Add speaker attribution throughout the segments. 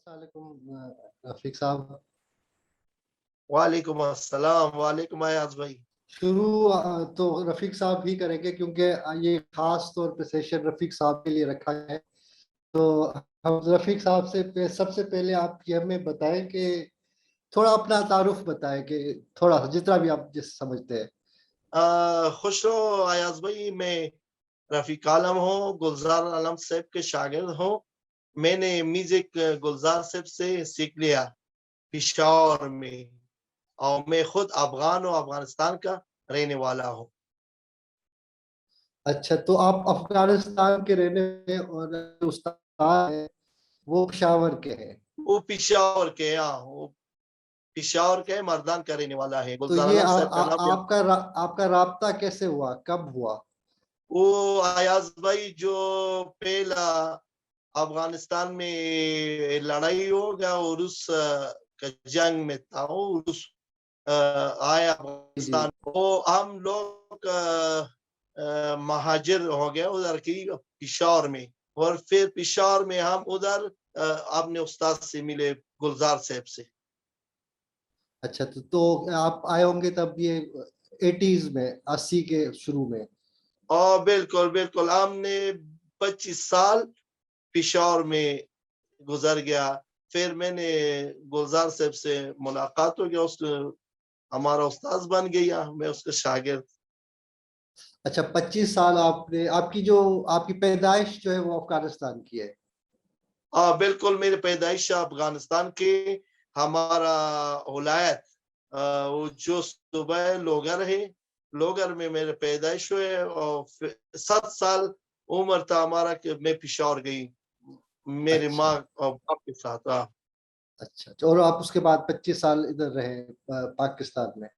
Speaker 1: السلام علیکم رفیق صاحب.
Speaker 2: وعلیکم السلام. وعلیکم ایاز بھائی.
Speaker 1: شروع تو رفیق صاحب ہی کریں گے کیونکہ یہ خاص طور پہ سیشن رفیق صاحب کے لیے رکھا ہے. تو ہم رفیق صاحب سے سب سے پہلے آپ یہ ہمیں بتائیں کہ تھوڑا اپنا تعارف بتائیں کہ تھوڑا جتنا بھی آپ جس سمجھتے ہیں.
Speaker 2: خوش رہو ایاز بھائی. میں رفیق عالم ہوں, گلزار عالم صاحب کے شاگرد ہوں. میں نے میوزک گلزار صاحب سے سیکھ لیا پشاور میں, اور میں خود افغان ہوں, افغانستان کا رہنے والا ہوں.
Speaker 1: اچھا, تو آپ افغانستان کے رہنے والے اور استاد ہیں وہ پشاور کے ہیں.
Speaker 2: وہ پشاور کے, ہاں وہ پشاور کے مردان کا رہنے والا ہے.
Speaker 1: تو
Speaker 2: گلزار
Speaker 1: یہ
Speaker 2: عالم صاحب کا نام.
Speaker 1: آپ کا رابطہ کیسے ہوا, کب ہوا؟
Speaker 2: وہ ایاز بھائی جو پہلا افغانستان میں لڑائی ہو گیا اور اس کا جنگ میں تھا, اس آیا افغانستان, وہ ہم لوگ مہاجر ہو گئے ادھر کی پشاور میں, اور پھر پشاور میں ہم ادھر اپنے استاد سے ملے, گلزار صاحب سے.
Speaker 1: اچھا, تو آپ آئے ہوں گے تب یہ 80s میں, 80 کے شروع میں.
Speaker 2: بالکل بالکل, ہم نے 25 سال پشاور میں گزر گیا. پھر میں نے گلزار صاحب سے ملاقات ہو گیا, اس ہمارا استاد بن گیا, میں اس کا شاگرد.
Speaker 1: اچھا, 25 سال آپ نے, آپ کی پیدائش جو ہے وہ افغانستان کی ہے.
Speaker 2: بالکل, میری پیدائش افغانستان کے. ہمارا ولایت جو صوبہ لوگر ہے, لوگر میں میرے پیدائش ہوئے, اور 7 سال عمر تھا ہمارا کہ میں پشاور گئی میری ماں اور باپ کے ساتھ.
Speaker 1: اچھا, اور آپ اس کے بعد 25 سال ادھر رہے پاکستان میں,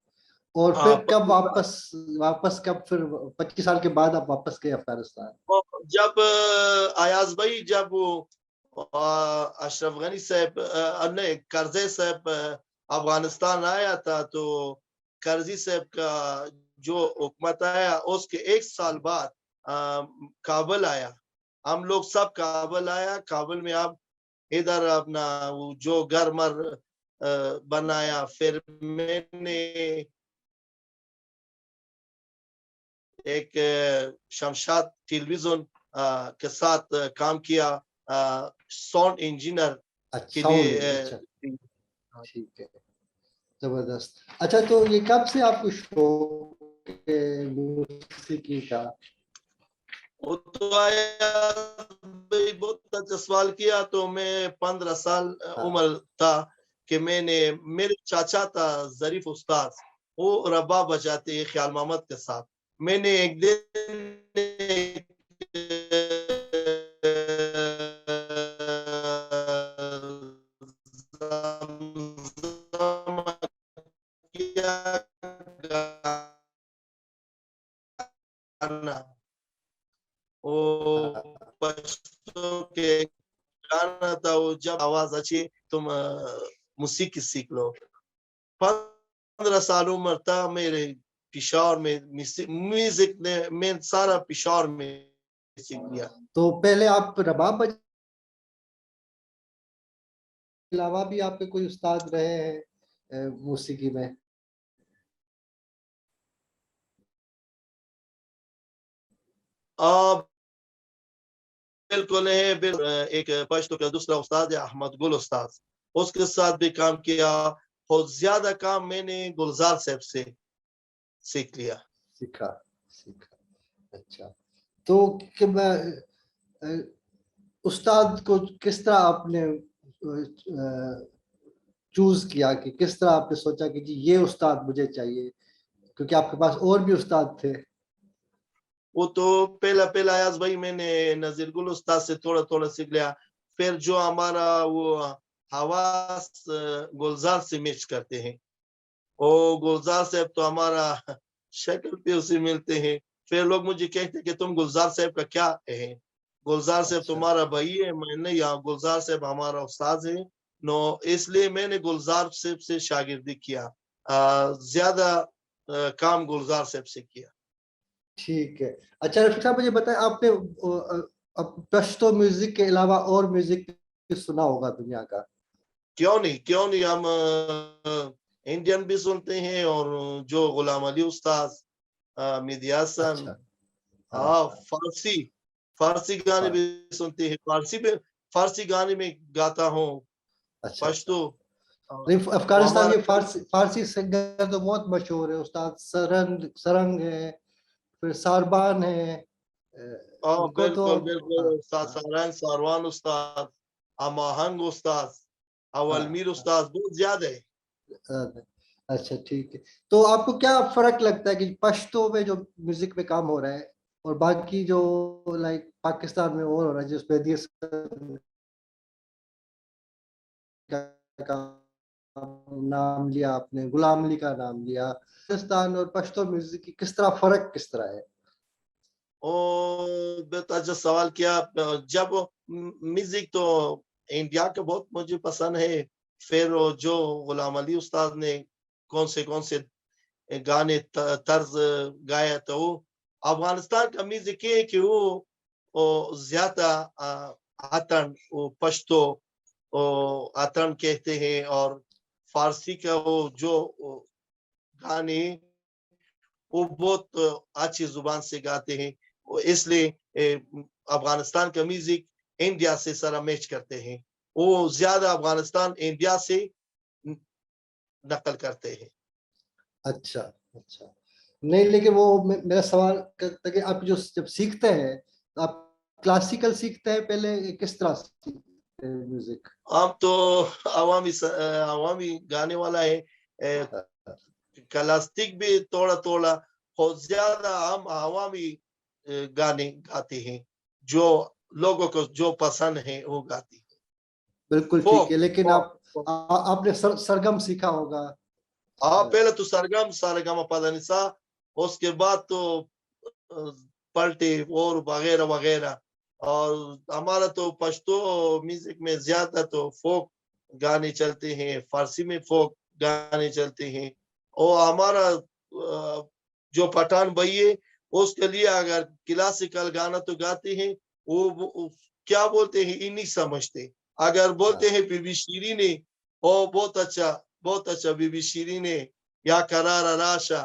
Speaker 1: اور پھر کب واپس کب پھر 25 سال کے بعد آپ واپس گئے افغانستان؟
Speaker 2: جب ایاز بھائی, جب اشرف غنی صاحب نہیں کرزئی صاحب افغانستان آیا تھا, تو کرزئی صاحب کا جو حکومت آیا اس کے 1 سال بعد کابل آیا. ہم لوگ سب کابل آیا. کابل میں اب ادھر اپنا جو گھر مر بنایا. پھر میں نے ایک شمشاد ٹیلی ویژن کے ساتھ کام کیا, ساؤنڈ انجینئر کے لیے.
Speaker 1: ٹھیک ہے, زبردست. اچھا, تو یہ کب سے آپ کو شوق موسیقی کا؟
Speaker 2: وہ تو آیا بہت اچھا سوال کیا. تو میں 15 سال عمر تھا کہ میں نے, میرے چاچا تھا ظریف استاد, وہ رباب بجاتے خیال محمد کے ساتھ. میں نے ایک دن کے گانا تھا, وہ جب آواز اچھی تم موسیقی سیکھ لو. 15 سال عمر تھا میرے. پشاور میں میوزک نے میں سارا پشاور میں سیکھ لیا.
Speaker 1: تو پہلے آپ رباب علاوہ بھی آپ کے کوئی استاد رہے ہیں موسیقی میں؟
Speaker 2: بالکل ہے. ایک پشتو کا دوسرا استاد ہے احمد گل استاد, اس کے ساتھ بھی کام کیا. بہت زیادہ کام میں نے گلزار صاحب سے سیکھ لیا.
Speaker 1: سیکھا. اچھا, تو استاد کو کس طرح آپ نے چوز کیا, کہ کس طرح آپ نے سوچا کہ جی یہ استاد مجھے چاہیے, کیونکہ آپ کے پاس اور بھی استاد تھے؟
Speaker 2: وہ تو پہلا ایاز بھائی میں نے نذیر گل استاد سے تھوڑا سیکھ لیا. پھر جو ہمارا وہ حواس گلزار سے میچ کرتے ہیں, اور گلزار صاحب تو ہمارا شکل پہ اسے ملتے ہیں. پھر لوگ مجھے کہتے ہیں کہ تم گلزار صاحب کا کیا ہے, گلزار صاحب تمہارا بھائی ہے. میں نے یہاں گلزار صاحب ہمارا استاد ہے, اس لیے میں نے گلزار صاحب سے شاگردی کیا. زیادہ کام گلزار صاحب سے کیا.
Speaker 1: ٹھیک ہے. اچھا رفیق صاحب, مجھے بتائیں, آپ نے پشتو میوزک کے علاوہ اور میوزک سنا ہوگا دنیا کا؟
Speaker 2: کیوں نہیں ہم انڈین بھی سنتے ہیں اور جو غلام علی استاد مہدی حسن
Speaker 1: اچھا
Speaker 2: ہاں فارسی گانے بھی
Speaker 1: فارسی
Speaker 2: سنتے ہیں فارسی گانے میں گاتا ہوں
Speaker 1: اچھا
Speaker 2: پشتو وہ
Speaker 1: افغانستان
Speaker 2: ہمارا
Speaker 1: کے فارسی سنگر تو بہت مشہور ہے استاد سرنگ ہے پھر ساربان ہے ان کو تو
Speaker 2: بالکل
Speaker 1: ہاں
Speaker 2: استاد
Speaker 1: ہاں
Speaker 2: ساران ساروان استاد اماہنگ استاد
Speaker 1: ہاں
Speaker 2: اولمیر
Speaker 1: ہاں
Speaker 2: استاد بہت زیادہ ہے
Speaker 1: ہاں۔ اچھا ٹھیک ہے تو آپ کو کیا فرق لگتا ہے کہ پشتو میں جو میوزک پہ کام ہو رہا ہے اور باقی جو لائک پاکستان میں اور ہو رہا ہے جس پہ کا نام لیا آپ نے غلام علی کا نام لیا پاکستان اور پشتو میوزک کی کس طرح فرق کس طرح ہے
Speaker 2: بہت اچھا سوال کیا جب میوزک تو انڈیا کا بہت مجھے پسند ہے پھر جو غلام علی استاد نے کون سے گانے طرز گایا تو وہ افغانستان کا میوزک ہے کہ وہ زیادہ آتن وہ پشتو آتن کہتے ہیں اور فارسی کا وہ جو گانے وہ بہت اچھی زبان سے گاتے ہیں اس لیے افغانستان کا میوزک انڈیا سے سارا میچ کرتے ہیں وہ زیادہ افغانستان انڈیا سے نقل کرتے ہیں
Speaker 1: اچھا اچھا نہیں لیکن وہ میرا سوال کرتا کہ آپ جو جب سیکھتے ہیں تو آپ کلاسیکل سیکھتے ہیں پہلے کس طرح سیکھتے ہیں میوزک
Speaker 2: ہم تو عوامی گانے والا ہے کلاسٹک بھی تھوڑا اور زیادہ ہم عوامی گانے گاتے ہیں جو لوگوں کو جو پسند ہے وہ گاتے ہیں
Speaker 1: بالکل ٹھیک ہے لیکن آپ نے سرگم سیکھا ہوگا
Speaker 2: پہلے تو سارگم پدنسا اس کے بعد تو پلٹی اور وغیرہ وغیرہ اور ہمارا تو پشتو میوزک میں زیادہ تو فوک گانے چلتے ہیں فارسی میں فوک گانے چلتے ہیں اور ہمارا جو پٹھان بھائی ہے اس کے لیے اگر کلاسیکل گانا تو گاتے ہیں وہ کیا بولتے ہیں یہ نہیں سمجھتے اگر بولتے ہیں بی بی شیری نے وہ بہت اچھا بی بی شیری نے یا کرارا راشا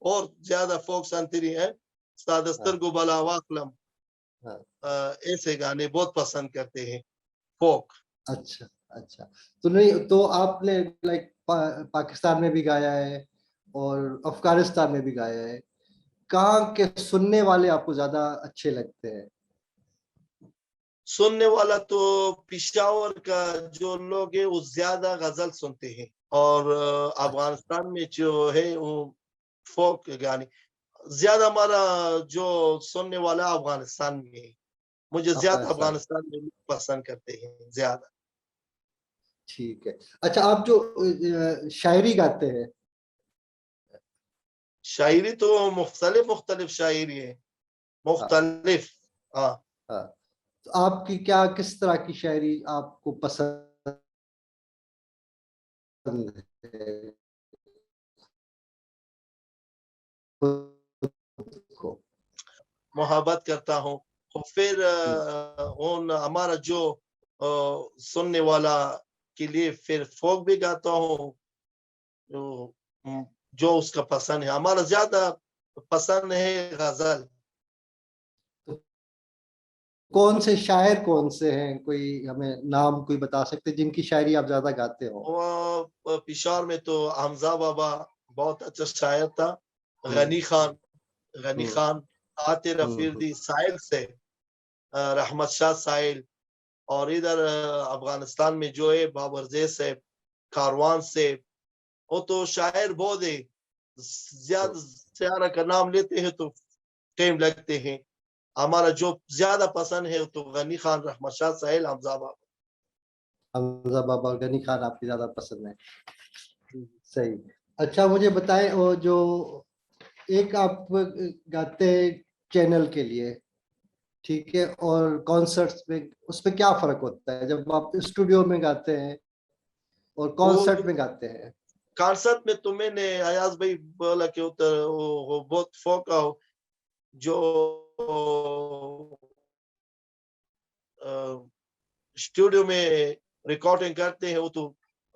Speaker 2: اور زیادہ فوک سنتری ہیں سادستر کو بلا واقلم ایسے گانے بہت پسند کرتے ہیں فوک
Speaker 1: اچھا اچھا تو نہیں تو آپ نے لائک پاکستان میں بھی گایا ہے اور افغانستان میں بھی گایا ہے کہاں کے سننے والے آپ کو زیادہ اچھے لگتے ہیں
Speaker 2: سننے والا تو پشاور کا جو لوگ ہیں وہ زیادہ غزل سنتے ہیں اور افغانستان میں جو ہے وہ فوک گانے زیادہ ہمارا جو سننے والا افغانستان میں مجھے زیادہ افغانستان میں پسند کرتے ہیں زیادہ
Speaker 1: ٹھیک ہے اچھا آپ جو شاعری گاتے ہیں
Speaker 2: شاعری تو مختلف شاعری ہے مختلف ہاں
Speaker 1: تو آپ کی کیا کس طرح کی شاعری آپ کو پسند ہے
Speaker 2: محبت کرتا ہوں پھر ہمارا جو سننے والا کے لیے پھر فوک بھی گاتا ہوں جو اس کا پسند ہے ہمارا زیادہ پسند ہے غزل
Speaker 1: کون سے شاعر کون سے ہیں کوئی ہمیں نام کوئی بتا سکتے جن کی شاعری آپ زیادہ گاتے ہو
Speaker 2: پشاور میں تو حمزہ بابا بہت اچھا شاعر تھا غنی خان عاطر افریدی ساحل سے رحمت شاہ ساحل اور ادھر افغانستان میں جو ہے بابر زید سے کاروان سے وہ تو شاعر بہت ہے زیادہ شاعر کا نام لیتے ہیں تو ٹائم لگتے ہیں ہمارا جو زیادہ پسند ہے تو غنی خان رحمت شاہ ساحل
Speaker 1: حمزہ بابا اور غنی خان آپ کی زیادہ پسند ہے صحیح اچھا مجھے بتائیں وہ جو ایک آپ گاتے ہیں چینل کے لیے ٹھیک ہے اور کانسرٹس میں اس پہ کیا فرق ہوتا ہے جب آپ اسٹوڈیو میں گاتے ہیں اور کانسرٹ میں گاتے ہیں
Speaker 2: کانسرٹ میں تو میں نے ایاز بھائی بولا کہ وہ بہت فوکا ہو جو اسٹوڈیو میں ریکارڈنگ کرتے ہیں وہ تو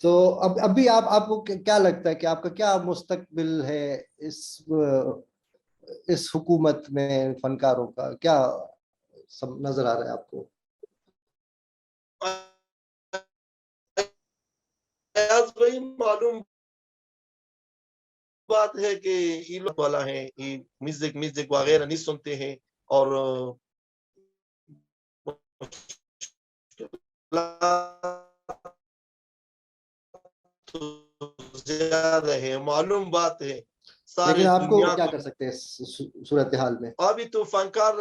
Speaker 1: تو ابھی آپ کو کیا لگتا ہے کہ آپ کا کیا مستقبل ہے اس حکومت میں فنکاروں کا کیا نظر آ رہا ہے آپ کو؟
Speaker 2: ایاز بھائی معلوم بات ہے کہ یہ لوگ والا ہے یہ میوزک وغیرہ نہیں سنتے ہیں اور زیادہ ہے معلوم بات ہے
Speaker 1: لیکن
Speaker 2: سارے
Speaker 1: آپ کو
Speaker 2: دنیا
Speaker 1: کیا
Speaker 2: کو.
Speaker 1: کر سکتے ہیں صورتحال میں؟
Speaker 2: ابھی تو فنکار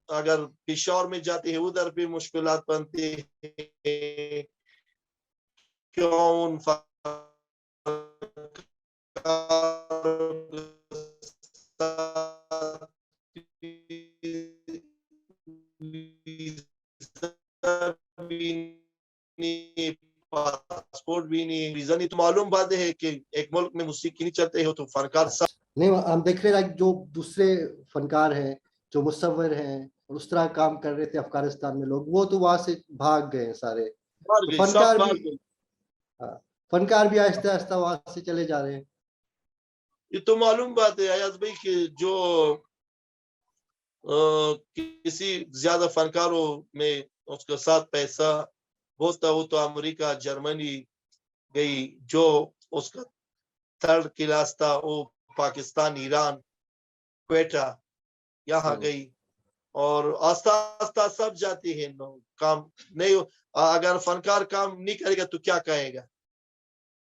Speaker 2: اگر پشاور میں جاتے ہیں ادھر بھی مشکلات بنتی ہیں کیوں ان پاسپورٹ بھی نہیں ویزا نہیں. تو معلوم بات ہے کہ ایک ملک میں موسیقی نہیں چلتے ہو تو فنکار سب
Speaker 1: نہیں ہم دیکھ رہے ہیں جو دوسرے فنکار ہیں جو مصور ہیں اور اس طرح کام کر رہے تھے افغانستان میں لوگ وہ تو وہاں سے بھاگ گئے ہیں سارے.
Speaker 2: مار
Speaker 1: تو
Speaker 2: گئی سب مار گئی.
Speaker 1: فنکار بھی آہستہ آہستہ وہاں سے چلے جا رہے ہیں.
Speaker 2: یہ تو معلوم بات ہے ایاز بھائی کہ جو کسی زیادہ فنکاروں میں اس کے ساتھ پیسہ بہت تھا وہ تو امریکہ جرمنی گئی. جو اس کا تھرڈ کلاس تھا وہ پاکستان ایران کویٹا یہاں گئی اور آستہ آستہ سب جاتی ہیں کام نہیں. اگر فنکار کام نہیں کرے گا تو کیا کہے گا؟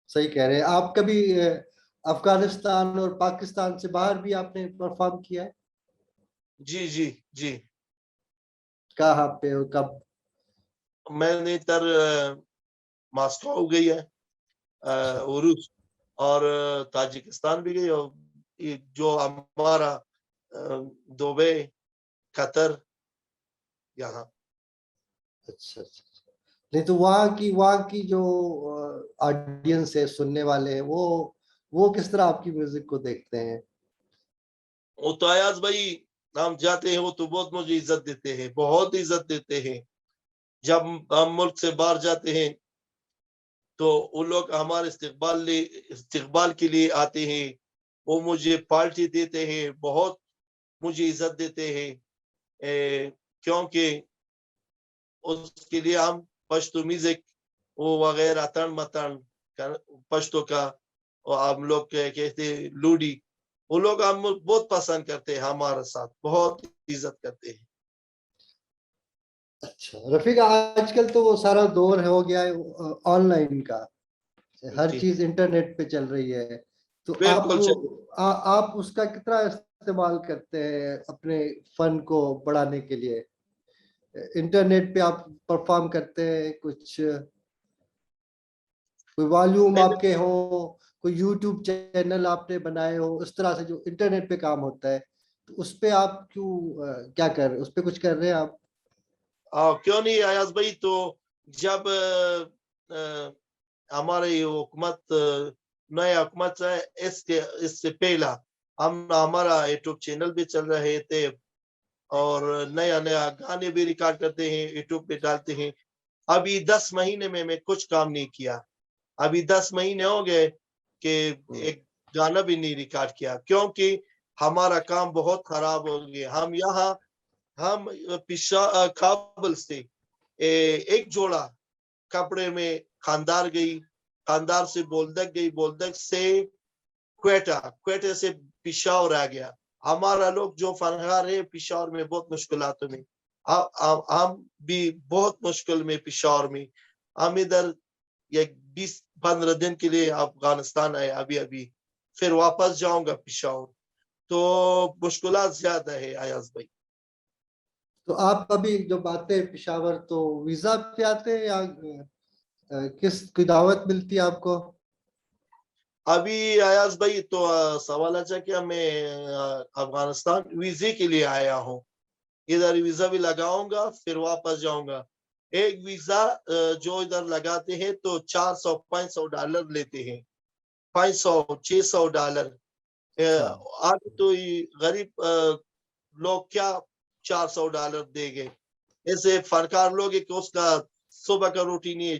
Speaker 1: صحیح کہہ رہے ہیں. آپ کبھی افغانستان اور پاکستان سے باہر بھی آپ نے پرفارم کیا ہے؟
Speaker 2: جی جی جی
Speaker 1: کہاں پہ اور کب؟
Speaker 2: میں نے تر ماسکو گئی ہے روس اور تاجکستان بھی گئی اور جو ہمارا دبئی قطر یہاں.
Speaker 1: اچھا اچھا. نہیں تو وہاں کی جو آڈینس ہے سننے والے ہیں وہ کس طرح آپ کی میوزک کو دیکھتے ہیں؟
Speaker 2: وہ تو ایاز بھائی ہم جاتے ہیں وہ تو بہت مجھے عزت دیتے ہیں بہت عزت دیتے ہیں. جب ہم ملک سے باہر جاتے ہیں تو وہ لوگ ہمارے استقبال کے لیے آتے ہیں. وہ مجھے پارٹی دیتے ہیں بہت مجھے عزت دیتے ہیں کیونکہ اس کے لیے ہم پشتو میوزک وہ وغیرہ تن متن پشتو کا ہم لوگ کہتے ہیں لوڈی وہ لوگ ہم بہت پسند کرتے ہیں ہمارے ساتھ بہت عزت کرتے ہیں.
Speaker 1: اچھا رفیق آج کل تو وہ سارا دور ہو گیا ہے آن لائن کا. ہر
Speaker 2: جی
Speaker 1: چیز انٹرنیٹ پہ چل رہی ہے تو
Speaker 2: بالکل
Speaker 1: آپ اس کا کتنا استعمال کرتے ہیں اپنے فن کو بڑھانے کے لیے؟ انٹرنیٹ پہ آپ پرفارم کرتے ہیں کچھ کوئی والیوم آپ کے ہو کوئی یوٹیوب چینل آپ نے بنائے ہو اس طرح سے جو انٹرنیٹ پہ کام ہوتا ہے تو اس پہ آپ کیا کر رہے اس پہ کچھ کر رہے ہیں آپ؟
Speaker 2: کیوں نہیں ایاز بھائی. تو جب ہماری حکومت نیا حکومت ہے اس سے پہلا ہمارا یوٹیوب چینل بھی چل رہے تھے اور نیا گانے بھی ریکارڈ کرتے ہیں یوٹیوب پہ ڈالتے ہیں. ابھی 10 مہینے میں کچھ کام نہیں کیا. ابھی 10 مہینے ہو گئے کہ ایک گانا بھی نہیں ریکارڈ کیا کیونکہ ہمارا کام بہت خراب ہو گیا. ہم کابل سے ایک جوڑا کپڑے میں خاندار گئی خاندار سے بولدک گئی بولدک سے کویٹا سے پشاور آ گیا. ہمارا لوگ جو فنکار ہے پشاور میں بہت مشکلات میں ہم بھی بہت مشکل میں پشاور میں ہم ادھر 20-15 دن کے لیے افغانستان آئے ابھی پھر واپس جاؤں گا پشاور. تو مشکلات زیادہ ہے ایاز بھائی.
Speaker 1: تو آپ ابھی جو باتیں پشاور تو ویزا پہ آتے ہیں یا کس کی دعوت ملتی ہے آپ کو؟
Speaker 2: ابھی ایاز بھائی تو سوال اچھا کہ میں افغانستان ویزے کے لیے آیا ہوں. ادھر ویزا بھی لگاؤں گا پھر واپس جاؤں گا. ایک ویزا جو ادھر لگاتے ہیں تو $400-500 لیتے ہیں. $500-600. آج تو غریب لوگ کیا $400 دے گئے. ایسے فنکار لوگ کہ اس کا صبح کا روٹی نہیں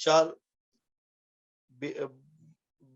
Speaker 2: 4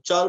Speaker 2: 4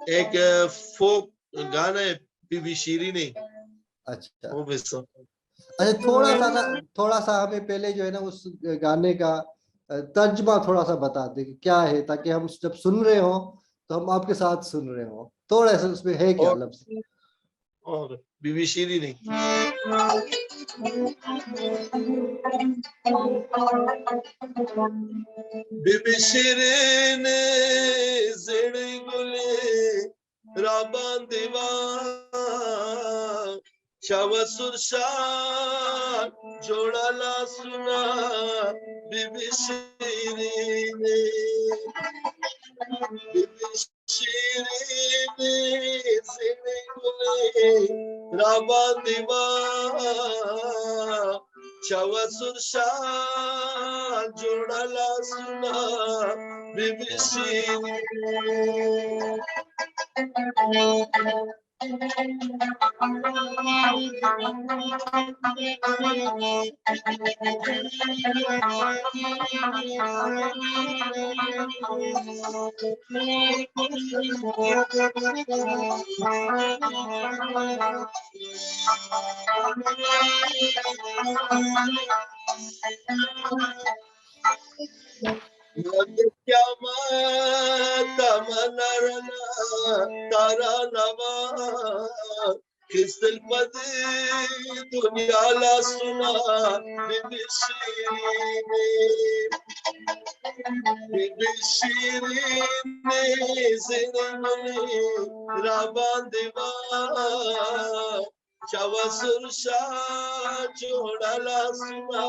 Speaker 2: ایک فوک گانا ہے بی بی شیری نے.
Speaker 1: اچھا
Speaker 2: وہ بھی سن.
Speaker 1: اچھا تھوڑا سا ہمیں پہلے جو ہے نا اس گانے کا ترجمہ تھوڑا سا بتا دیں کہ کیا ہے، تاکہ ہم جب سن رہے ہوں تو ہم آپ کے ساتھ سن رہے ہوں. تھوڑا سا اس میں ہے کیا لفظ؟
Speaker 2: اور بی بی شیری نے. بی بی شیرین زڑی گلے رابان دیوان شاو سرشان جوڑا لا سنا بی بی شیرین بی بی شیرین زڑی گلے رابان دیوان شاو سرشان جوڑا لا سنا بی بی شیرین. کیا تمنارنا تارا نوا کس دل پد دنیا لا سنا بی بی شیرین بی بی شیرین زندگی رابان دیوان شاو سرشان جوڑا لا سنا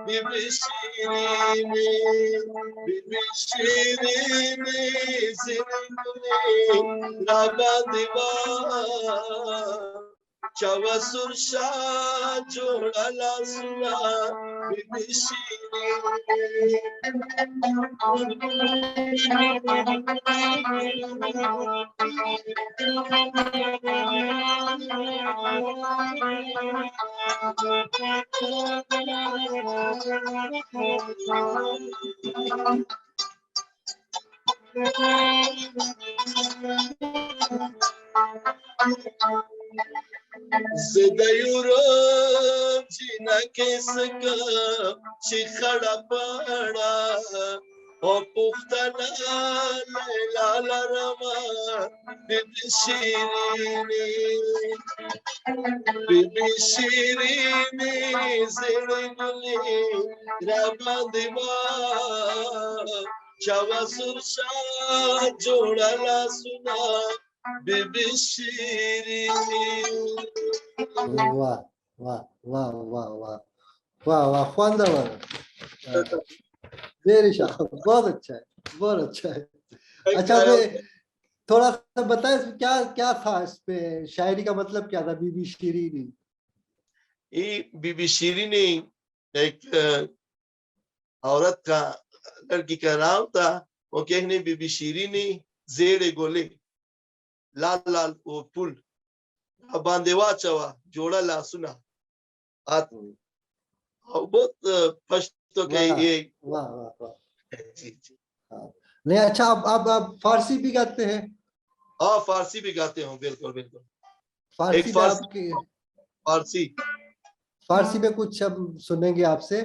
Speaker 2: بی بی شیرین بی بی شیرین زندگی رابان دیوان شاو سرشان جوڑا لا سنا بی بی شیرین. زده یورپ جینا کسکا چی خڑا پڑا او پختنا لیلا لرما بی بی شیرینی بی بی شیرینی زڑی گلی رابان دیوان شاو سرشان جوڑا لا سنا بی بی شیرین.
Speaker 1: واہ واہ واہ واہ واہ واہ واہ خوندور. ویری شاہ بہت اچھا ہے، بہت اچھا ہے. اچھا میں تھوڑا سا بتائیں کیا کیا تھا اس پہ، شاعری کا مطلب کیا تھا بی بی شیرین؟
Speaker 2: بی بی شیرین ایک عورت کا لڑکی کا نام تھا. وہ کہنے بی بی شیرین زیڑے گولے لال لال وہ پل باندھوا چوا جوڑا لا سنا. بہت پشتو کے یہ.
Speaker 1: واہ واہ واہ.
Speaker 2: جی جی
Speaker 1: نہیں اچھا آپ فارسی بھی گاتے ہیں؟
Speaker 2: ہاں فارسی بھی گاتے ہوں. بالکل بالکل.
Speaker 1: فارسی میں آپ کی فارسی میں کچھ ہم سنیں گے آپ سے.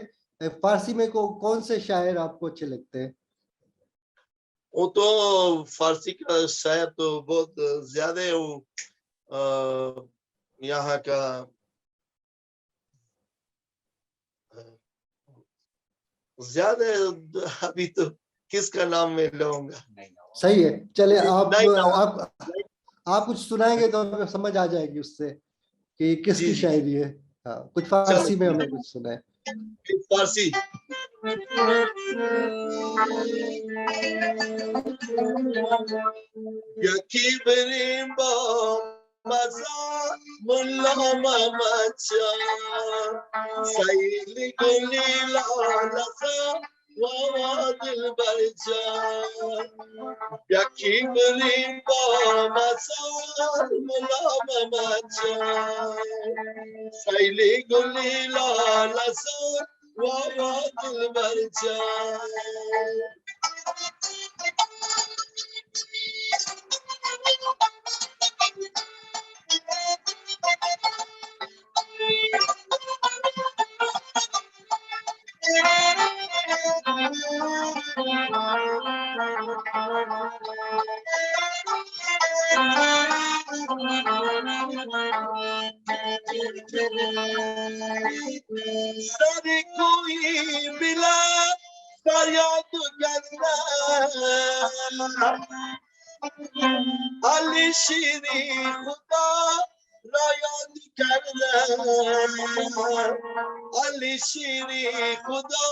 Speaker 1: فارسی میں کون سے شاعر آپ کو اچھے لگتے ہیں؟
Speaker 2: وہ تو فارسی کا شاعر تو بہت زیادہ ہے. وہ یہاں کا زیادہ ابھی تو کس کا نام میں لوں گا.
Speaker 1: صحیح ہے چلے آپ کچھ سنائیں گے تو ہمیں سمجھ آ جائے گی اس سے کہ کس کی شاعری ہے. ہاں کچھ فارسی میں ہمیں کچھ سنائیں.
Speaker 2: فارسی یکی بریم با مزا ملا مامچا سیلی گلی لالسا واوا دل برجا یکی بریم با مزا ملا مامچا سیلی گلی لالسا واوا دل برجا. سر کوئی بلا فریاد کرنا علی شیری خدا را یاد کرنا علی شیری خدا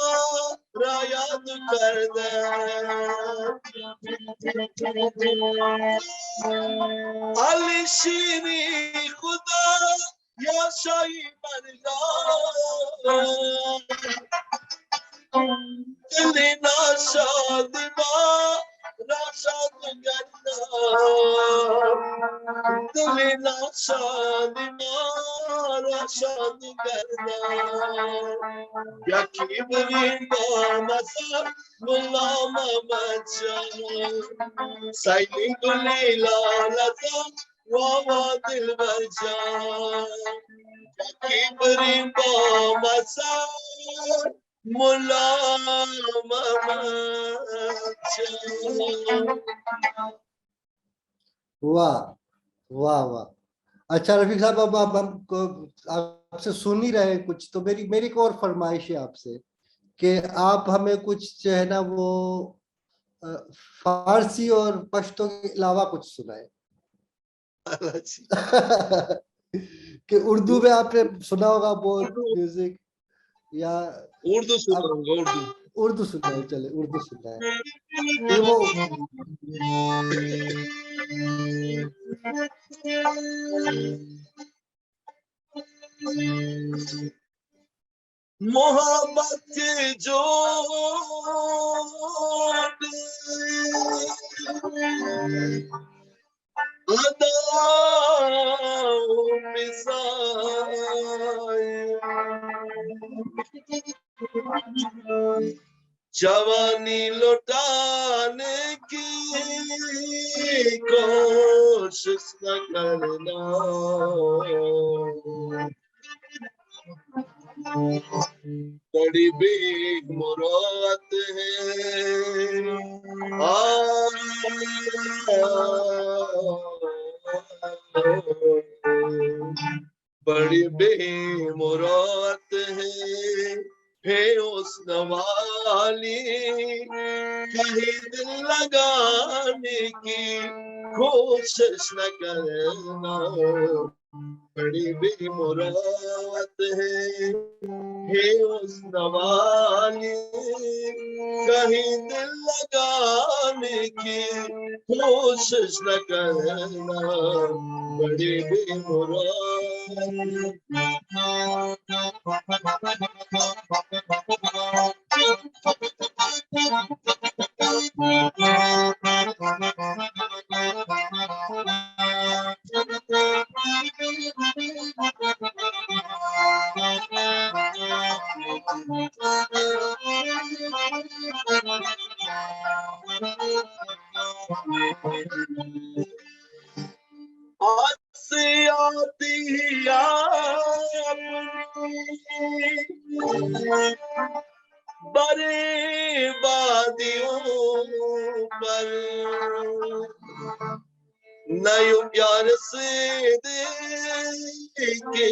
Speaker 2: را یاد کرنا علی شیری خدا یا شاہی مرگا دل ناشاد با راشاد گرنا دل ناشاد با راشاد گرنا یکی برین با مسا ملا محمد شاه سیدی گلیلا لتا واوا دل برجان یکی برین با مسا ملا محمد شاه.
Speaker 1: واہ واہ واہ. اچھا رفیق صاحب اب ہم کو آپ سے سن ہی رہے کچھ تو میری ایک اور فرمائش ہے آپ سے کہ آپ ہمیں کچھ جو ہے نا وہ فارسی اور پشتو کے علاوہ کچھ سنائے کہ اردو میں آپ نے سنا ہوگا بہت میوزک یا
Speaker 2: اردو سناؤں گا
Speaker 1: اردو سنائے. چلے اردو سنائے. وہ
Speaker 2: محبت کے جو جوانی لوٹانے کی کوشش نہ کرنا بڑی بے مراد ہے بڑی بے مراد ہے حسن والی کہیں دل لگانے کی کوشش نہ کرنا بڑی بے مراد ہے حسن والی کہیں دل لگانے کی کوشش نہ کرنا بڑی بے بربادیوں پر نیو پیار سے کے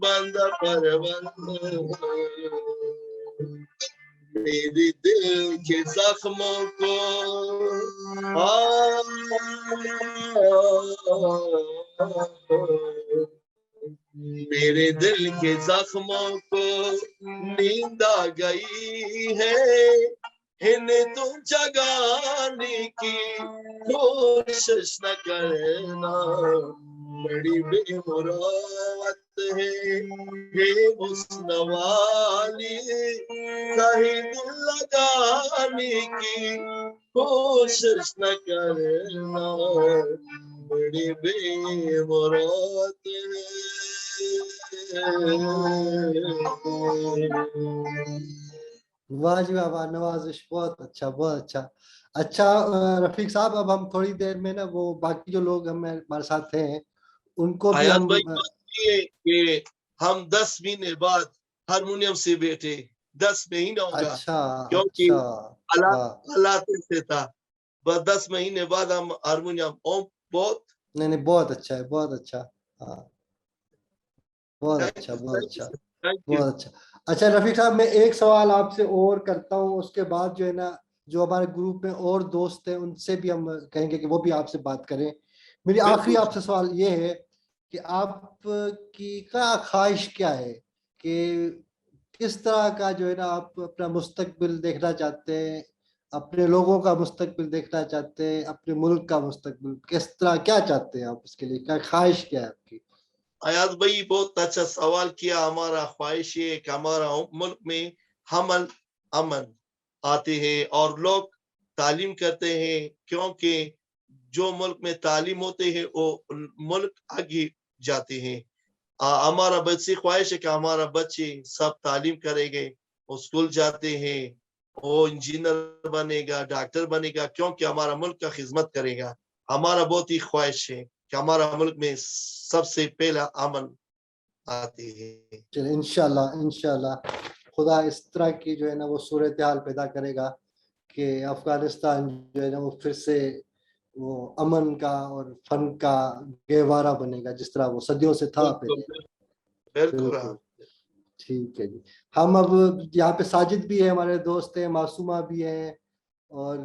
Speaker 2: بند پربند میری دل کے زخموں کو میرے دل کے زخموں کو نیند آ گئی ہے انہیں تم جگانے کی کوشش نہ کرنا بڑی بے مراد ہے حسن والی کہیں دل لگانے کی کوشش نہ کرنا بڑی بے مراد ہے.
Speaker 1: واہ جی واہ نوازش بہت اچھا بہت اچھا. اچھا رفیق صاحب اب ہم تھوڑی دیر میں نا وہ باقی جو لوگ ہمارے ساتھ ہیں ان کو بھی
Speaker 2: آیات
Speaker 1: ہم
Speaker 2: بھائی کہ ہم 10 مہینے بعد ہارمونیم سے بیٹھے 10 مہینہ ہوگا
Speaker 1: اچھا
Speaker 2: کیونکہ
Speaker 1: اچھا
Speaker 2: اللہ سے تھا بس 10 مہینے بعد ہم ہارمونیم بہت
Speaker 1: نہیں بہت اچھا ہے بہت اچھا. ہاں بہت اچھا بہت اچھا.
Speaker 2: Thank you.
Speaker 1: بہت اچھا. اچھا رفیق صاحب میں ایک سوال آپ سے اور کرتا ہوں, اس کے بعد جو ہے نا جو ہمارے گروپ میں اور دوست ہیں ان سے بھی ہم کہیں گے کہ وہ بھی آپ سے بات کریں. میری آخری آپ سے سوال یہ ہے کہ آپ کی کیا خواہش کیا ہے, کہ کس طرح کا جو ہے نا آپ اپنا مستقبل دیکھنا چاہتے ہیں, اپنے لوگوں کا مستقبل دیکھنا چاہتے ہیں, اپنے ملک کا مستقبل کس طرح, کیا چاہتے ہیں آپ, اس کے لیے کیا خواہش کیا ہے آپ کی؟
Speaker 2: ایاز بھائی بہت اچھا سوال کیا. ہمارا خواہش ہے کہ ہمارا ملک میں امن آتے ہیں اور لوگ تعلیم کرتے ہیں, کیونکہ جو ملک میں تعلیم ہوتے ہیں وہ ملک آگے جاتے ہیں. ہمارا بچی خواہش ہے کہ ہمارا بچے سب تعلیم کریں گے, وہ اسکول جاتے ہیں, وہ انجینئر بنے گا, ڈاکٹر بنے گا, کیونکہ ہمارا ملک کا خدمت کرے گا. ہمارا بہت ہی خواہش ہے کہ ہمارا ملک میں سب سے پہلا امن آتی ہے.
Speaker 1: چلے انشاءاللہ خدا اس طرح کی جو ہے نا وہ صورتحال پیدا کرے گا کہ افغانستان جو ہے نا وہ پھر سے وہ امن کا اور فن کا گہوارہ بنے گا, جس طرح وہ صدیوں سے تھا پہلے. بالکل ٹھیک ہے جی. ہم اب یہاں پہ ساجد بھی ہے, ہمارے دوست ہیں, معصومہ بھی ہیں, اور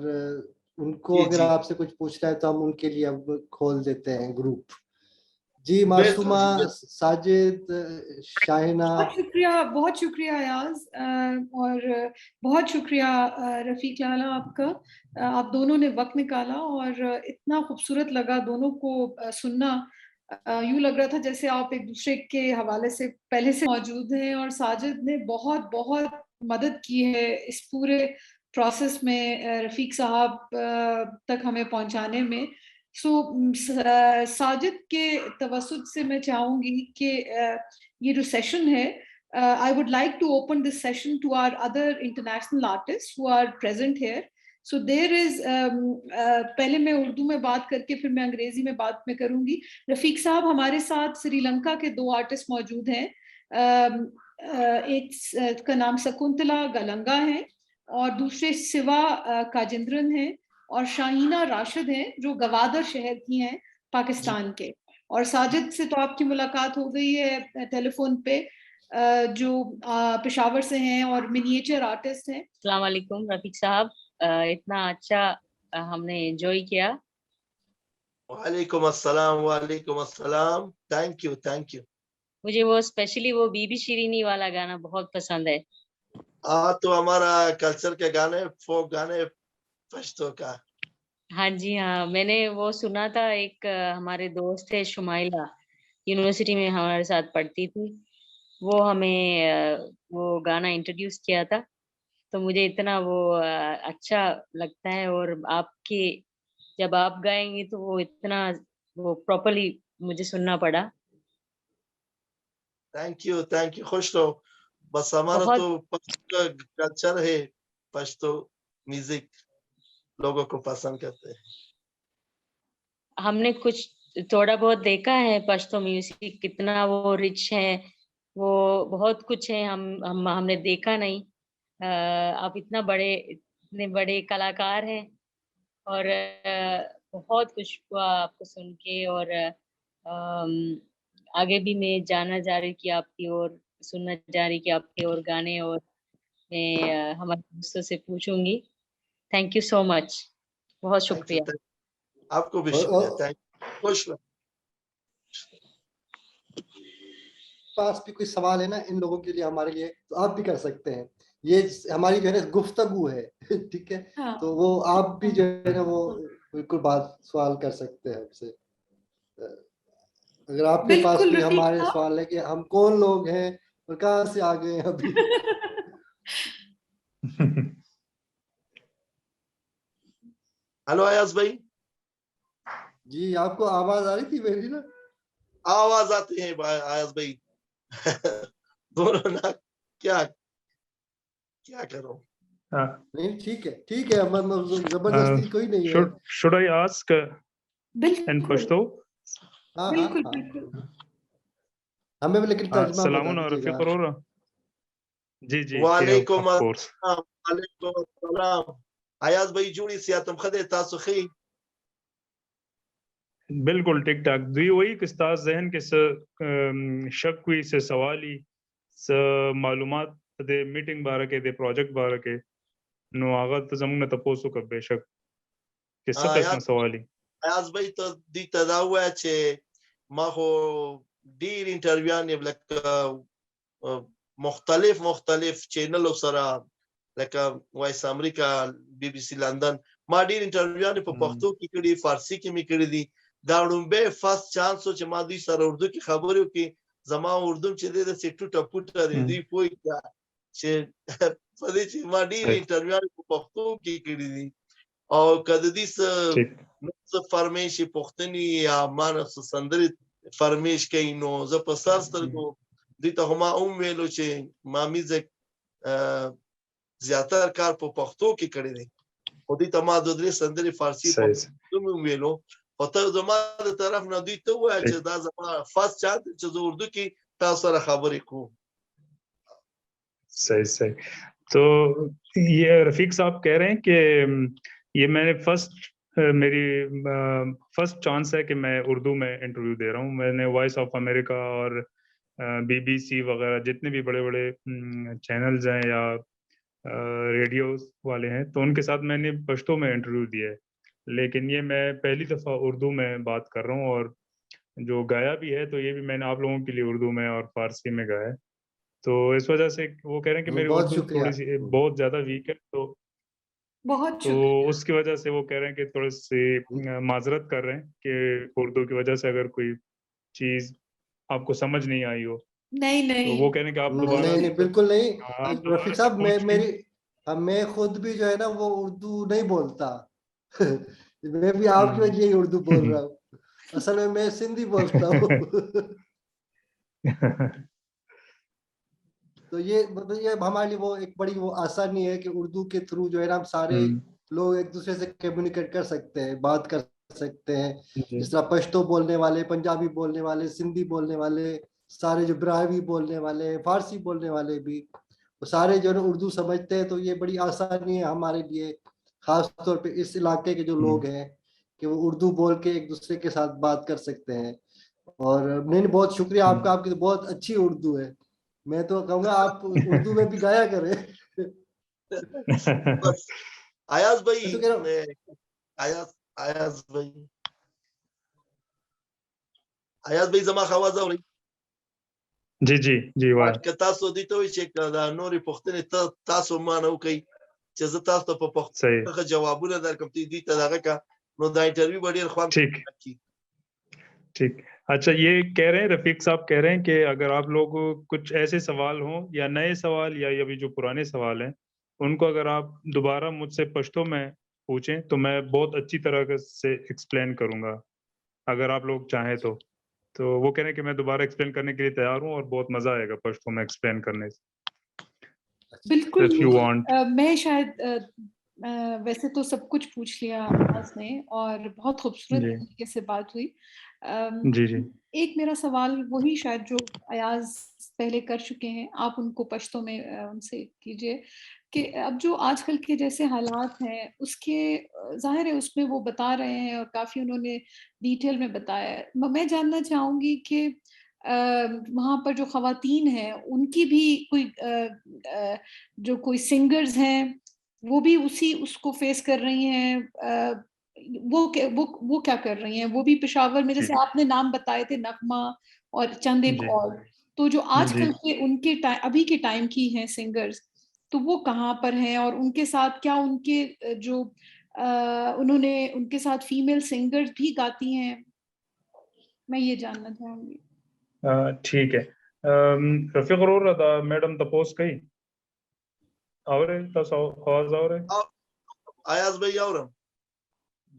Speaker 1: ان کو اگر آپ سے کچھ پوچھنا ہے تو ہم ان کے لیے اب کھول دیتے ہیں گروپ. جی معصومہ, ساجد, شاہینہ.
Speaker 3: بہت شکریہ ایاز, اور بہت شکریہ رفیق لالا آپ کا. آپ دونوں نے وقت نکالا اور اتنا خوبصورت لگا دونوں کو سننا. یوں لگ رہا تھا جیسے آپ ایک دوسرے کے حوالے سے پہلے سے موجود ہیں, اور ساجد نے بہت بہت مدد کی ہے اس پورے پروسیس میں رفیق صاحب تک ہمیں پہنچانے میں. سو ساجد کے توسط سے میں چاہوں گی کہ یہ جو سیشن ہے, I would like to open this session to our other international artists who are present here. So there is پہلے میں اردو میں بات کر کے پھر میں انگریزی میں بات میں کروں گی. رفیق صاحب ہمارے ساتھ سری لنکا کے 2 آرٹسٹ موجود ہیں. ایک کا نام سکنتلا گلنگا ہے اور دوسرے سوا کاجندرن ہیں, اور شاہینہ راشد ہیں جو گوادر شہر کی ہیں پاکستان کے. اور ساجد سے تو آپ کی ملاقات ہو گئی ہے ٹیلی فون پہ, جو پشاور سے ہیں اور منیچر آرٹسٹ ہیں.
Speaker 4: السلام علیکم رفیق صاحب, اتنا اچھا ہم نے انجوائے کیا.
Speaker 2: وعلیکم السلام. Thank you.
Speaker 4: مجھے وہ اسپیشلی وہ بی بی شیرینی والا گانا بہت پسند ہے.
Speaker 2: تو ہمارا کلچر کے گانے, فوک گانے پشتو کا.
Speaker 4: ہاں جی ہاں, میں نے وہ سنا تھا. ایک ہمارے دوست ہے شمائلہ, یونیورسٹی میں ہمارے ساتھ پڑھتی تھی, وہ ہمیں وہ گانا انٹروڈیوس کیا تھا. تو مجھے اتنا وہ اچھا لگتا ہے, اور آپ کے جب آپ گائیں گے تو وہ اتنا وہ پراپرلی مجھے سننا پڑا.
Speaker 2: Thank you. خوش رہو. بس ہمارا تو کلچر ہے, پشتو میوزک لوگوں کو پسند کرتے ہیں.
Speaker 4: ہم نے کچھ تھوڑا بہت دیکھا ہے پشتو میوزک کتنا وہ رچ ہے, وہ بہت کچھ ہے, ہم نے دیکھا نہیں. آپ اتنے بڑے کلاکار ہیں, اور بہت کچھ ہوا آپ کو سن کے, اور آگے بھی میں جاننا چاہ رہی کہ آپ کی اور سننا چاہ رہی کہ آپ کے اور گانے, اور میں ہمارے دوستوں سے پوچھوں گی. تھینک یو سو مچ, بہت شکریہ.
Speaker 2: آپ کو بھی شکریہ. خوش رہو.
Speaker 1: پاس بھی کوئی سوال ہے نا ان لوگوں کے لیے, ہمارے لیے, تو آپ بھی کر سکتے ہیں. یہ ہماری جو ہے نا گفتگو ہے, ٹھیک ہے, تو وہ آپ بھی جو ہے نا وہ بالکل سوال کر سکتے ہیں ہم سے. اگر آپ کے پاس کوئی ہمارے سوال ہے کہ ہم کون لوگ ہیں اور کہاں سے آ گئے ہیں ابھی.
Speaker 2: ہلو ایاز بھائی.
Speaker 1: جی آپ کو آواز آ رہی تھی میری نا؟
Speaker 2: آواز آتی ہے ایاز بھائی. دونوں نا کیا کرو.
Speaker 1: نہیں ٹھیک ہے, زبردستی کوئی نہیں ہے.
Speaker 5: Should I ask in Pashto?
Speaker 3: بالکل.
Speaker 1: ہمیں لیکن ترجمہ
Speaker 5: السلام
Speaker 1: بتا دیجیے گا.
Speaker 5: جی
Speaker 2: وعلیکم السلام. ایاز بھائی جوڑی سیاتم خدے تاسو خی.
Speaker 5: بالکل ٹھیک ٹھاک. دوی وہی کستا ذہن کے شک ہوئی سے سوالی معلومات د میټینګ باره کې د پروجیکټ باره کې نو هغه ته زموږ نه تاسو کو بهشک چې څه قسمه سوالي
Speaker 2: ایاز بھائی ته دې ته دا وایي چې ما خو ډیر انټرویوانې لکه مختلف چینلو سره لکه وایس امریکا بي بي سي لندن ما ډیر انټرویوانې په پښتو کې کړي فارسی کې مې کړي دي دا لومبه فرست چانس چې ما دوی سره اردو کې خبرې وکړي زما اردو چې د ټوټه پوټه دی پوي چې په دې چې ما ډیر انټرویوانې په پښتو کې کړي دي او کله دې څه فرمیش پښتني یا مانه سندري فرمیش کوي نو زه په سر سترګو دې ته هم ویلو چې ما میزه زیاتره کار په پښتو کې کړی دی او دې ته ما د درې سندري فارسی په ویلو او ته زما د طرف نه دوی ته وایي چې دا زما فرست چانس چې زه اردو کې تاسو سره خبرې کوم.
Speaker 5: صحیح تو یہ رفیق صاحب کہہ رہے ہیں کہ یہ میں نے میری فرسٹ چانس ہے کہ میں اردو میں انٹرویو دے رہا ہوں. میں نے وائس آف امریکہ اور بی بی سی وغیرہ جتنے بھی بڑے بڑے چینلز ہیں یا ریڈیوز والے ہیں تو ان کے ساتھ میں نے پشتو میں انٹرویو دیا ہے لیکن یہ میں پہلی دفعہ اردو میں بات کر رہا ہوں اور جو گایا بھی ہے تو یہ بھی میں نے آپ لوگوں کے لیے اردو میں اور فارسی میں گایا ہے. تو اس وجہ سے وہ کہہ رہے ہیں کہ میری اردو تھوڑی سی بہت زیادہ ویک ہے تو اس کی وجہ سے وہ کہہ رہے ہیں کہ تھوڑی سی معذرت کر رہے ہیں کہ اردو کی وجہ سے اگر کوئی چیز آپ کو سمجھ نہیں آئی ہو.
Speaker 3: نہیں
Speaker 5: وہ کہہ رہے ہیں کہ آپ دوبارہ
Speaker 1: نہیں بالکل نہیں رفیق صاحب میں خود بھی جو ہے نا وہ اردو نہیں بولتا میں بھی آپ کی وجہ اردو بول رہا ہوں اصل میں سندھی بولتا ہوں تو یہ ہمارے لیے وہ ایک بڑی وہ آسانی ہے کہ اردو کے تھرو جو ہے نا ہم سارے لوگ ایک دوسرے سے کمیونیکیٹ کر سکتے ہیں بات کر سکتے ہیں جس طرح پشتو بولنے والے پنجابی بولنے والے سندھی بولنے والے سارے جو براہوی بولنے والے فارسی بولنے والے بھی وہ سارے جو ہے اردو سمجھتے ہیں تو یہ بڑی آسانی ہے ہمارے لیے خاص طور پہ اس علاقے کے جو لوگ ہیں کہ وہ اردو بول کے ایک دوسرے کے ساتھ بات کر سکتے ہیں. اور نہیں بہت شکریہ آپ کا آپ کی تو بہت اچھی اردو ہے میں تو کہوں گا آپ اردو میں بھی گایا کریں.
Speaker 2: ایاز بھائی زما خواز اوري
Speaker 5: جی جی جی وای
Speaker 2: که تاسو دې ته وي چې دا نورې پوښتنې تاسو ما نه وکړئ چې زه تاسو ته په پښتو جوابونه درکړم دې ته دغه کا نو دا انټرویو به ډېر خوند کوي.
Speaker 5: ٹھیک اچھا یہ کہہ رہے ہیں رفیق صاحب کہہ رہے ہیں کہ اگر آپ لوگ کچھ ایسے سوال ہوں یا نئے سوال یا ابھی جو پرانے سوال ہیں ان کو اگر آپ دوبارہ مجھ سے پشتو میں پوچھیں تو میں بہت اچھی طرح سے ایکسپلین کروں گا اگر آپ لوگ چاہیں تو وہ کہہ رہے ہیں کہ میں دوبارہ ایکسپلین کرنے کے لیے تیار ہوں اور بہت مزہ آئے گا پشتو میں ایکسپلین کرنے سے.
Speaker 3: بالکل میں شاید ویسے تو سب کچھ پوچھ لیا آواز نے اور بہت خوبصورت طریقے سے بات ہوئی.
Speaker 5: جی
Speaker 3: ایک میرا سوال وہی شاید جو ایاز پہلے کر چکے ہیں آپ ان کو پشتو میں ان سے کیجئے کہ اب جو آج کل کے جیسے حالات ہیں اس کے ظاہر ہے اس میں وہ بتا رہے ہیں اور کافی انہوں نے ڈیٹیل میں بتایا ہے. میں جاننا چاہوں گی کہ وہاں پر جو خواتین ہیں ان کی بھی کوئی سنگرز ہیں وہ بھی اس کو فیس کر رہی ہیں وہ کیا کر رہی ہیں وہ بھی پشاور میں جیسے آپ نے نام بتائے تھے نغمہ اور چند ایک اور تو جو آج کل کے ان کے ابھی کے ٹائم کی ہیں سنگرز تو وہ کہاں پر ہیں اور ان کے ساتھ کیا ان کے جو انہوں نے ان کے ساتھ فیمیل سنگرز بھی گاتی ہیں میں یہ جاننا چاہوں گی.
Speaker 5: ٹھیک ہے رفیق غرور دا میڈم تپوس کئی اور تاسو آواز اور
Speaker 2: ایاز بھائی اورم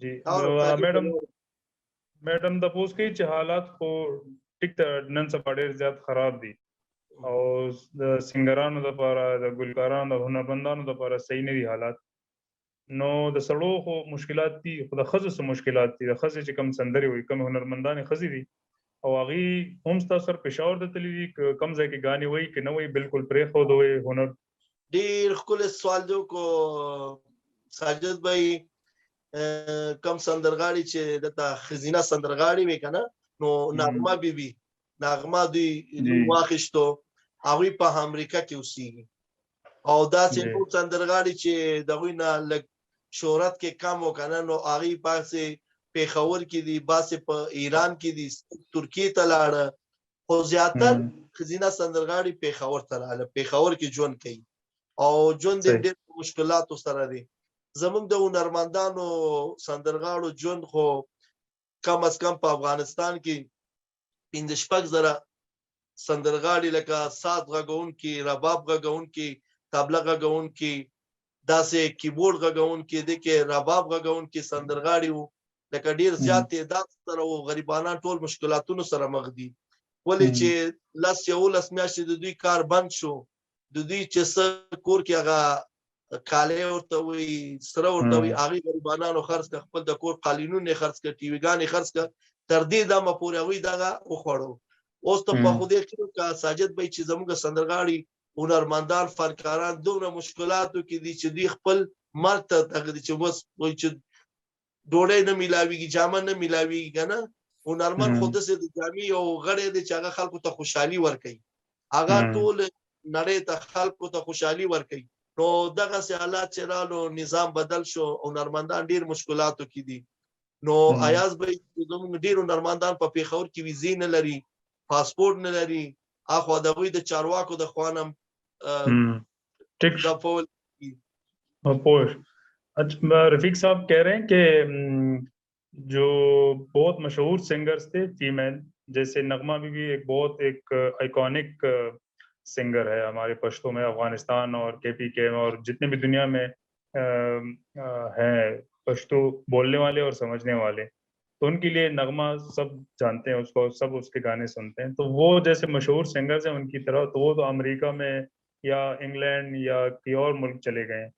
Speaker 5: جی میڈم تپوس کئی چې حالات خو ټیک ته نن سبا ډېر زیات خراب دي او د سنگرانو لپاره د ګلکارانو د هنرمندانو لپاره صحیح نه دي حالات نو د سړو خو مشکلات دي خو د ښځو څه مشکلات دي د ښځې چې کم سندرې وي کم هنرمندانې ښځې دي او هغې هم ستاسو سره پېښور ته تللي دي کم ځای کې ګانې وایي که نه وایي بلکل پرېښود وایي هنر
Speaker 2: ډېر ښکلی سوال جو کو ساجد بھائی کم سندرغاړي چې دته خزینه سندرغاړي وي کنه نو نغمه بیبي نغمه دوی واخیشتو هغوی په امریکا کې اوسېږي او داسې
Speaker 5: جی.
Speaker 2: نور سندرغاړي چې د هغوی نه لږ شهرت کې کم و که نه نو هغوی باسې پېښور کې دي باسې په ایران کې دي ترکیې ته لاړه خو زیاتر ښځینه سندرغاړي پېښور ته راغله پېښور کې ژوند کوي او ژوند یې ډېر مشکلاتو سره دی زموږ د هنرمندانو سندرغاړو ژوند خو کم از کم په افغانستان کې 5-6 زره سندرغاړي لکه ساز غږونکي رباب غږونکي طبله غږونکي داسې کیبورډ غږونکي د کې رباب غږونکي سندرغاړي وو لکه ډیر زیات تعداد سره او غریبانان ټول مشکلاتونو سره مخ دي ولې چې 10 میاشتې د دوی کار بند شو د دوی چې څه کور کې هغه کالی ورته وي سره ورته وي هغې غریبانانو خرڅ کړه خپل د کور قالینونه یې خرڅ کړه ټي ویګانې خرڅ کړه تر دې دمه پورې هغوی دغه وخوړو اوس ته په خدای کړو که ساجد بی چې زموږ سندرغاړي هنرمندان فنکاران دومره مشکلاتو کې دي چې دوی خپل مرګ ته دغه دي چې بس وایي چې ډوډۍ نه میلاویږي جامه نه میلاویږي که نه هنرمند خو داسې د جامې یو غړی دی چې هغه خلکو ته خوشحالي ورکوي هغه ټول نړۍ ته خلکو ته خوشحالي ورکوي نو دغسې حالات چې رالو نظام بدل شو هنرمندان ډېر مشکلاتو کې دي نو ایاز به زموږ ډېر هنرمندان په پېښور کې ویزې نه لري پاسپورټ نه لري اخوا د هغوی د چارواکو د خوا نه
Speaker 5: رفیق صاحب کہہ رہے ہیں کہ جو بہت مشہور سنگرز تھے فیمیل جیسے نغمہ بی ایک بہت ایک آئیکونک سنگر ہے ہمارے پشتوں میں افغانستان اور KPK میں اور جتنے بھی دنیا میں ہیں پشتو بولنے والے اور سمجھنے والے تو ان کے لیے نغمہ سب جانتے ہیں اس کو سب اس کے گانے سنتے ہیں تو وہ جیسے مشہور سنگرز ہیں ان کی طرح تو وہ تو امریکہ میں یا انگلینڈ یا کوئی اور ملک چلے گئے ہیں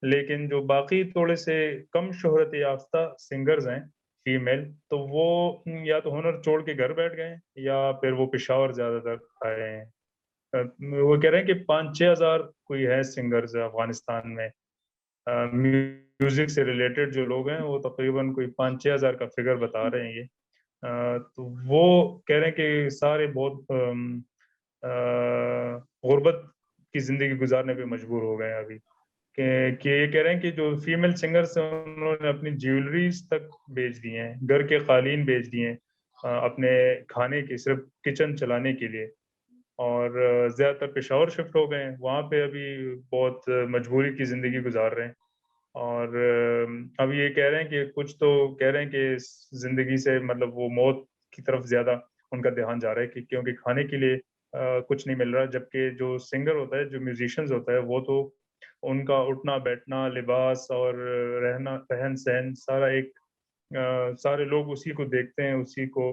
Speaker 5: لیکن جو باقی تھوڑے سے کم شہرت یافتہ سنگرز ہیں فیمیل تو وہ یا تو ہنر چھوڑ کے گھر بیٹھ گئے یا پھر وہ پشاور زیادہ تر آئے ہیں وہ کہہ رہے ہیں کہ 5-6 ہزار کوئی ہے سنگرز افغانستان میں میوزک سے ریلیٹڈ جو لوگ ہیں وہ تقریباً کوئی 5-6 ہزار کا فگر بتا رہے ہیں یہ تو وہ کہہ رہے ہیں کہ سارے بہت غربت کی زندگی گزارنے پہ مجبور ہو گئے ہیں ابھی کہ یہ کہہ رہے ہیں کہ جو فیمیل سنگرز ہیں انہوں نے اپنی جیولریز تک بیچ دی ہیں گھر کے قالین بیچ دیے ہیں اپنے کھانے کے صرف کچن چلانے کے لیے اور زیادہ تر پشاور شفٹ ہو گئے ہیں وہاں پہ ابھی بہت مجبوری کی زندگی گزار رہے ہیں اور اب یہ کہہ رہے ہیں کہ کچھ تو کہہ رہے ہیں کہ زندگی سے مطلب وہ موت کی طرف زیادہ ان کا دھیان جا رہا ہے کہ کیونکہ کھانے کے لیے کچھ نہیں مل رہا جبکہ جو سنگر ہوتا ہے جو میوزیشنز ہوتا ہے وہ تو ان کا اٹھنا بیٹھنا لباس اور رہنا رہن سہن سارا ایک سارے لوگ اسی کو دیکھتے ہیں اسی کو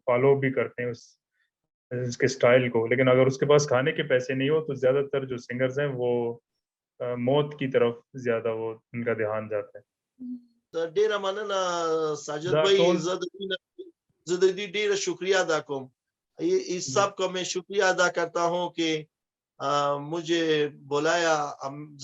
Speaker 5: فالو بھی کرتے ہیں اس کے سٹائل کو لیکن اگر اس کے پاس کھانے کے پیسے نہیں ہو تو زیادہ تر جو سنگرز ہیں وہ موت کی طرف زیادہ وہ ان کا دھیان جاتا ہے
Speaker 2: ډیره مننه ساجد بھائی زه د دې ډیره شکریہ ادا کوم اس سب کو میں شکریہ ادا کرتا ہوں کہ مجھے بلایا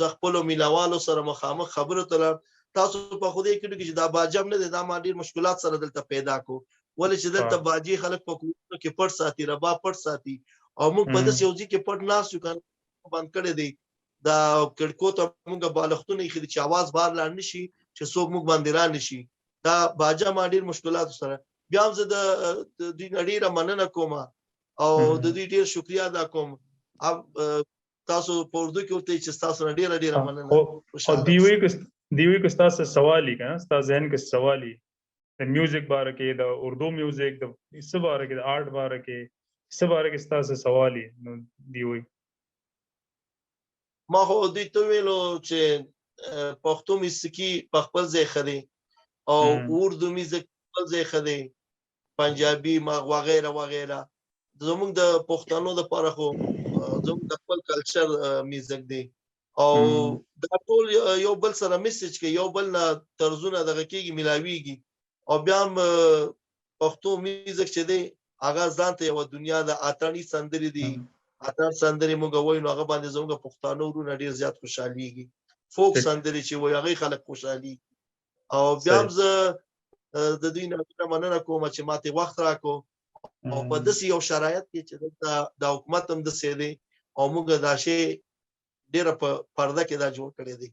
Speaker 2: زه خپلو مینوالو سره مخامخ خبرو ته تاسو په خدای کړو چې دا باجم نه دی دا ما ډیر مشکلات سره دلته پیدا کو ولې چې دلته باجی خلک په کورونو کې پټ ساتي رباب پټ ساتي او موږ په داسې یو ځای کې پټ ناست یو کنه بند کړی دی دا کړکو ته موږ بالښتونه ایښي دي چې اواز بهر لاړ نه شي چې څوک موږ باندې را نه شي دا باجه ما ډېر مشکلاتو سره بیا هم زه د دوی نه ډېره مننه کوم او د دوی ډېر شکریه ادا کوم تاسو په اردو کې ورته چې تاسو نه ډېره مننه
Speaker 5: دی ہوئی کو استاد سے سوال ہی کہنا استاد ذہن کے سوال ہی میوزک بارے کے دا اردو میوزک دا اس سے بارے کے آرٹ بارے کے اس سے بارے کے استاد سے سوال ہی دی ہوئی
Speaker 2: ما خو دوی ته ویلو چې پښتو موسیقي په خپل ځای ښه دی او اردو موسیقي په خپل ځای ښه دی پنجابي وغیره وغیره زموږ د پښتنو دپاره خو زموږ د خپل کلچر میوزیک دی او دا ټول یو بل سره میسج کوي یو بل نه طرزونه دغه کېږي میلاویږي او بیا هم پښتو میوزیک چې دی هغه ځان ته یوه دنیا ده اتڼي سندرې دي اتڼ سندرې موږ وایو نو هغه باندې زموږ پښتانه ورونه ډېر زیات خوشحالېږي فوک سندرې چې وایي هغې خلک خوشحالېږي او بیا هم زه د دوی نه مننه کوم چې ماته وخت راکړو او په داسې یو شرایط کې چې دلته د حکومت هم داسې دی omuga dashe dera parda ke da jod kare di.